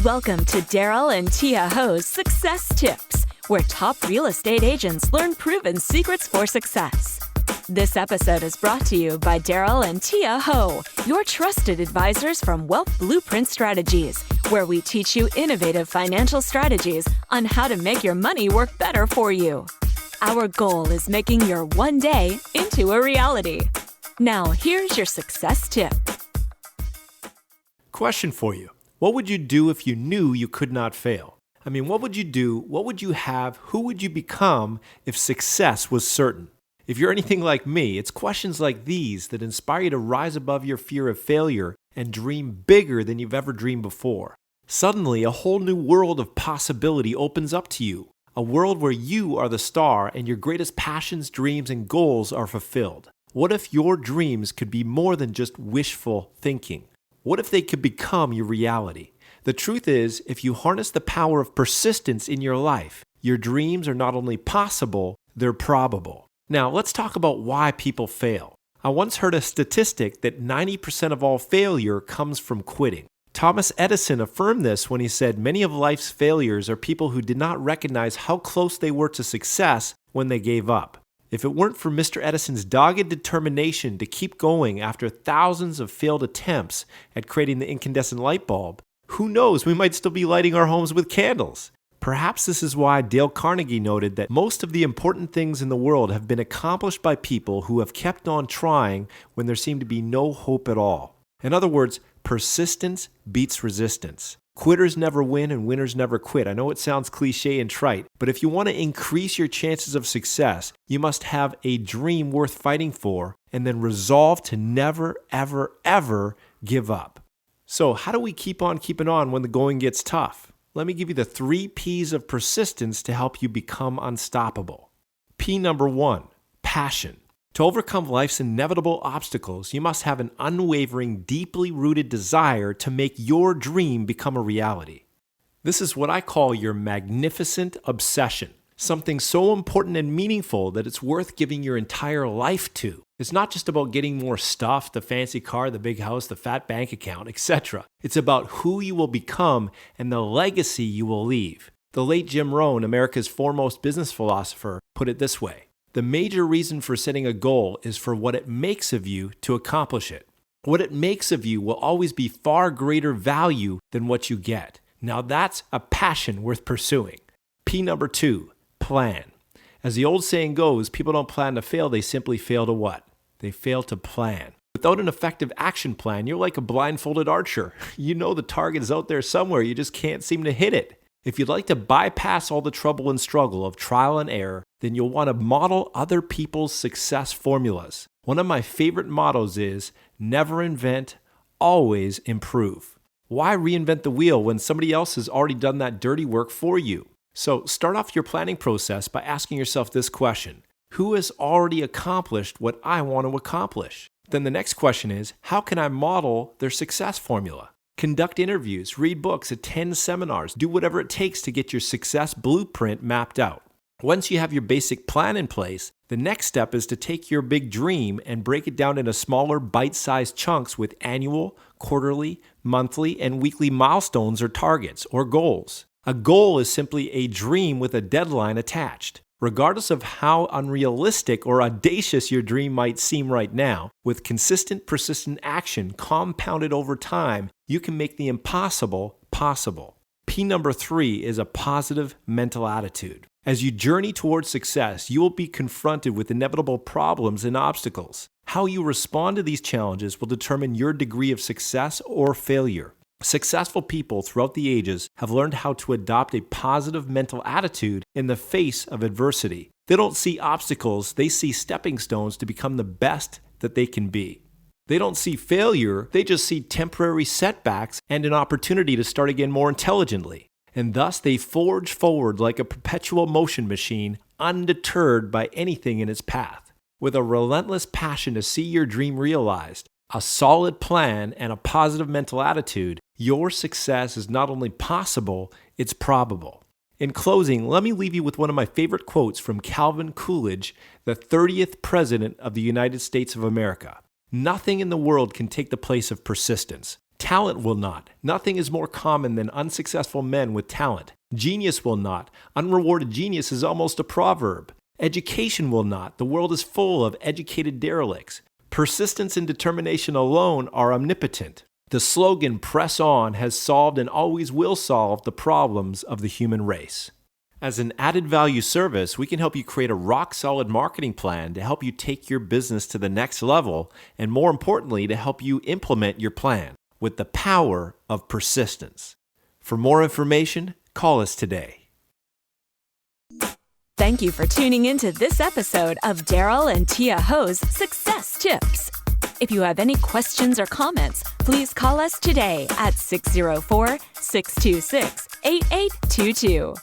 Welcome to Darryl and Tia Ho's Success Tips, where top real estate agents learn proven secrets for success. This episode is brought to you by Darryl and Tia Ho, your trusted advisors from Wealth Blueprint Strategies, where we teach you innovative financial strategies on how to make your money work better for you. Our goal is making your one day into a reality. Now, here's your success tip. Question for you. What would you do if you knew you could not fail? What would you do? What would you have? Who would you become if success was certain? If you're anything like me, it's questions like these that inspire you to rise above your fear of failure and dream bigger than you've ever dreamed before. Suddenly, a whole new world of possibility opens up to you. A world where you are the star and your greatest passions, dreams, and goals are fulfilled. What if your dreams could be more than just wishful thinking? What if they could become your reality? The truth is, if you harness the power of persistence in your life, your dreams are not only possible, they're probable. Now, let's talk about why people fail. I once heard a statistic that 90% of all failure comes from quitting. Thomas Edison affirmed this when he said many of life's failures are people who did not recognize how close they were to success when they gave up. If it weren't for Mr. Edison's dogged determination to keep going after thousands of failed attempts at creating the incandescent light bulb, who knows, we might still be lighting our homes with candles. Perhaps this is why Dale Carnegie noted that most of the important things in the world have been accomplished by people who have kept on trying when there seemed to be no hope at all. In other words, persistence beats resistance. Quitters never win and winners never quit. I know it sounds cliche and trite, but if you want to increase your chances of success, you must have a dream worth fighting for and then resolve to never, ever, ever give up. So how do we keep on keeping on when the going gets tough? Let me give you the 3 P's of persistence to help you become unstoppable. P number 1, passion. To overcome life's inevitable obstacles, you must have an unwavering, deeply rooted desire to make your dream become a reality. This is what I call your magnificent obsession, something so important and meaningful that it's worth giving your entire life to. It's not just about getting more stuff, the fancy car, the big house, the fat bank account, etc. It's about who you will become and the legacy you will leave. The late Jim Rohn, America's foremost business philosopher, put it this way. The major reason for setting a goal is for what it makes of you to accomplish it. What it makes of you will always be far greater value than what you get. Now that's a passion worth pursuing. P number 2, plan. As the old saying goes, people don't plan to fail, they simply fail to what? They fail to plan. Without an effective action plan, you're like a blindfolded archer. You know the target is out there somewhere, you just can't seem to hit it. If you'd like to bypass all the trouble and struggle of trial and error, then you'll want to model other people's success formulas. One of my favorite mottos is, never invent, always improve. Why reinvent the wheel when somebody else has already done that dirty work for you? So start off your planning process by asking yourself this question. Who has already accomplished what I want to accomplish? Then the next question is, how can I model their success formula? Conduct interviews, read books, attend seminars, do whatever it takes to get your success blueprint mapped out. Once you have your basic plan in place, the next step is to take your big dream and break it down into smaller, bite-sized chunks with annual, quarterly, monthly, and weekly milestones or targets or goals. A goal is simply a dream with a deadline attached. Regardless of how unrealistic or audacious your dream might seem right now, with consistent, persistent action compounded over time, you can make the impossible possible. P number 3 is a positive mental attitude. As you journey towards success, you will be confronted with inevitable problems and obstacles. How you respond to these challenges will determine your degree of success or failure. Successful people throughout the ages have learned how to adopt a positive mental attitude in the face of adversity. They don't see obstacles, they see stepping stones to become the best that they can be. They don't see failure, they just see temporary setbacks and an opportunity to start again more intelligently. And thus they forge forward like a perpetual motion machine, undeterred by anything in its path. With a relentless passion to see your dream realized, a solid plan, and a positive mental attitude, your success is not only possible, it's probable. In closing, let me leave you with one of my favorite quotes from Calvin Coolidge, the 30th President of the United States of America. Nothing in the world can take the place of persistence. Talent will not. Nothing is more common than unsuccessful men with talent. Genius will not. Unrewarded genius is almost a proverb. Education will not. The world is full of educated derelicts. Persistence and determination alone are omnipotent. The slogan, "Press on," has solved and always will solve the problems of the human race. As an added value service, we can help you create a rock-solid marketing plan to help you take your business to the next level, and more importantly, to help you implement your plan with the power of persistence. For more information, call us today. Thank you for tuning into this episode of Darryl and Tia Ho's Success Tips. If you have any questions or comments, please call us today at 604-626-8822.